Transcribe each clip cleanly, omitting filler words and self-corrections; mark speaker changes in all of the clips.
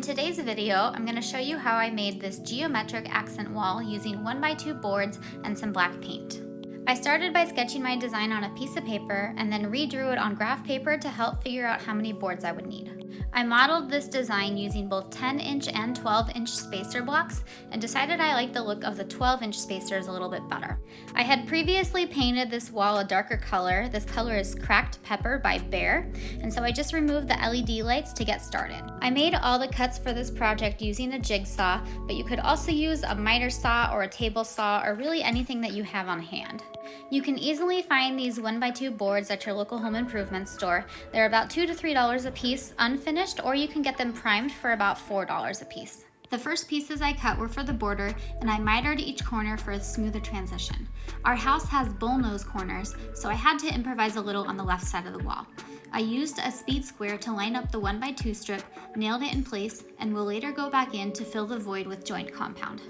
Speaker 1: In today's video, I'm going to show you how I made this geometric accent wall using 1x2 boards and some black paint. I started by sketching my design on a piece of paper and then redrew it on graph paper to help figure out how many boards I would need. I modeled this design using both 10-inch and 12-inch spacer blocks and decided I liked the look of the 12-inch spacers a little bit better. I had previously painted this wall a darker color. This color is Cracked Pepper by Bear, and so I just removed the LED lights to get started. I made all the cuts for this project using a jigsaw, but you could also use a miter saw or a table saw or really anything that you have on hand. You can easily find these 1x2 boards at your local home improvement store. They're about $2 to $3 a piece, unfinished, or you can get them primed for about $4 a piece. The first pieces I cut were for the border, and I mitered each corner for a smoother transition. Our house has bullnose corners, so I had to improvise a little on the left side of the wall. I used a speed square to line up the 1x2 strip, nailed it in place, and will later go back in to fill the void with joint compound.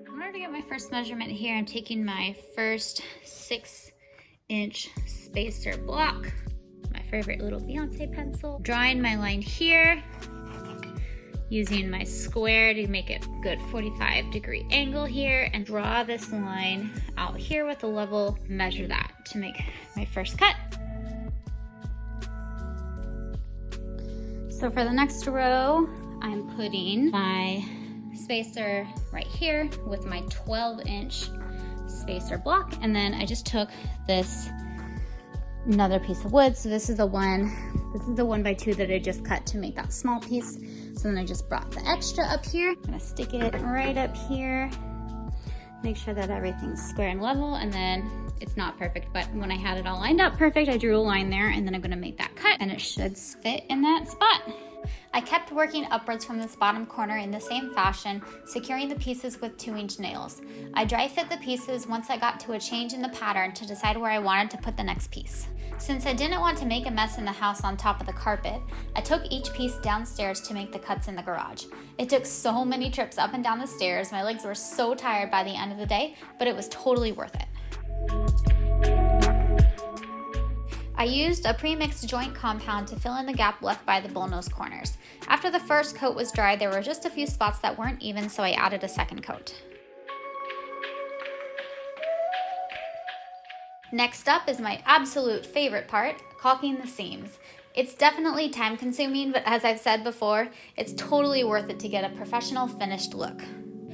Speaker 1: In order to get my first measurement here, I'm taking my first 6-inch spacer block, my favorite little Beyonce pencil, drawing my line here, using my square to make it a good 45-degree angle here, and draw this line out here with a level, measure that to make my first cut. So for the next row, I'm putting my spacer right here with my 12-inch spacer block, and then I just took another piece of wood. So this is the 1x2 that I just cut to make that small piece. So then I just brought the extra up here. I'm gonna stick it right up here, make sure that everything's square and level, and then it's not perfect, but when I had it all lined up perfect, I drew a line there, and then I'm gonna make that cut, and it should fit in that spot. I kept working upwards from this bottom corner in the same fashion, securing the pieces with 2-inch nails. I dry fit the pieces once I got to a change in the pattern to decide where I wanted to put the next piece. Since I didn't want to make a mess in the house on top of the carpet, I took each piece downstairs to make the cuts in the garage. It took so many trips up and down the stairs, my legs were so tired by the end of the day, but it was totally worth it. I used a pre-mixed joint compound to fill in the gap left by the bullnose corners. After the first coat was dry, there were just a few spots that weren't even, so I added a second coat. Next up is my absolute favorite part, caulking the seams. It's definitely time consuming, but as I've said before, it's totally worth it to get a professional finished look.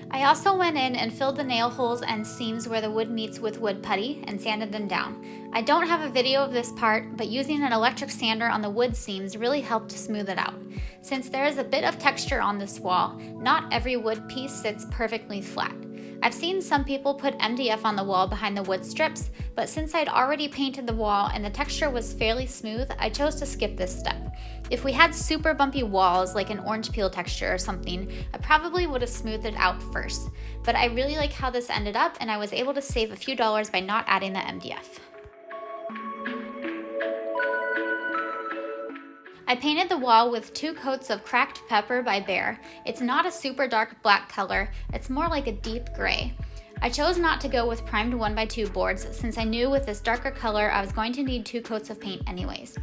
Speaker 1: I also went in and filled the nail holes and seams where the wood meets with wood putty and sanded them down. I don't have a video of this part, but using an electric sander on the wood seams really helped to smooth it out. Since there is a bit of texture on this wall, not every wood piece sits perfectly flat. I've seen some people put MDF on the wall behind the wood strips, but since I'd already painted the wall and the texture was fairly smooth, I chose to skip this step. If we had super bumpy walls like an orange peel texture or something, I probably would have smoothed it out first. But I really like how this ended up, and I was able to save a few dollars by not adding the MDF. I painted the wall with 2 coats of Cracked Pepper by Bear. It's not a super dark black color, it's more like a deep gray. I chose not to go with primed 1x2 boards since I knew with this darker color I was going to need 2 coats of paint anyways.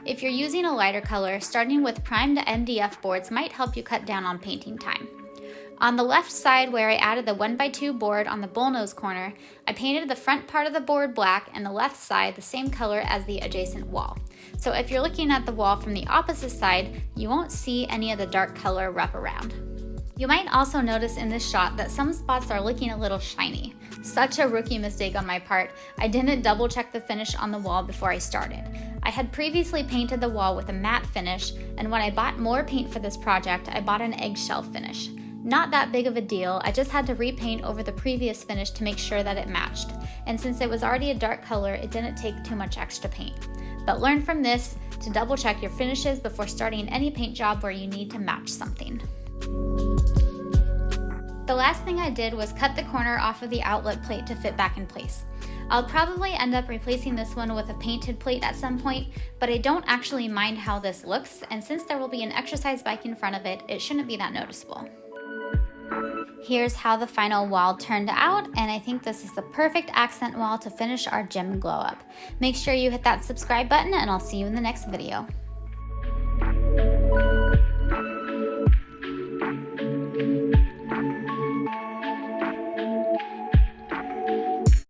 Speaker 1: If you're using a lighter color, starting with primed MDF boards might help you cut down on painting time. On the left side where I added the 1x2 board on the bullnose corner, I painted the front part of the board black and the left side the same color as the adjacent wall. So if you're looking at the wall from the opposite side, you won't see any of the dark color wrap around. You might also notice in this shot that some spots are looking a little shiny. Such a rookie mistake on my part. I didn't double check the finish on the wall before I started. I had previously painted the wall with a matte finish, and when I bought more paint for this project, I bought an eggshell finish. Not that big of a deal, I just had to repaint over the previous finish to make sure that it matched. And since it was already a dark color, it didn't take too much extra paint. But learn from this to double check your finishes before starting any paint job where you need to match something. The last thing I did was cut the corner off of the outlet plate to fit back in place. I'll probably end up replacing this one with a painted plate at some point, but I don't actually mind how this looks, and since there will be an exercise bike in front of it, it shouldn't be that noticeable. Here's how the final wall turned out, and I think this is the perfect accent wall to finish our gym glow up. Make sure you hit that subscribe button, and I'll see you in the next video.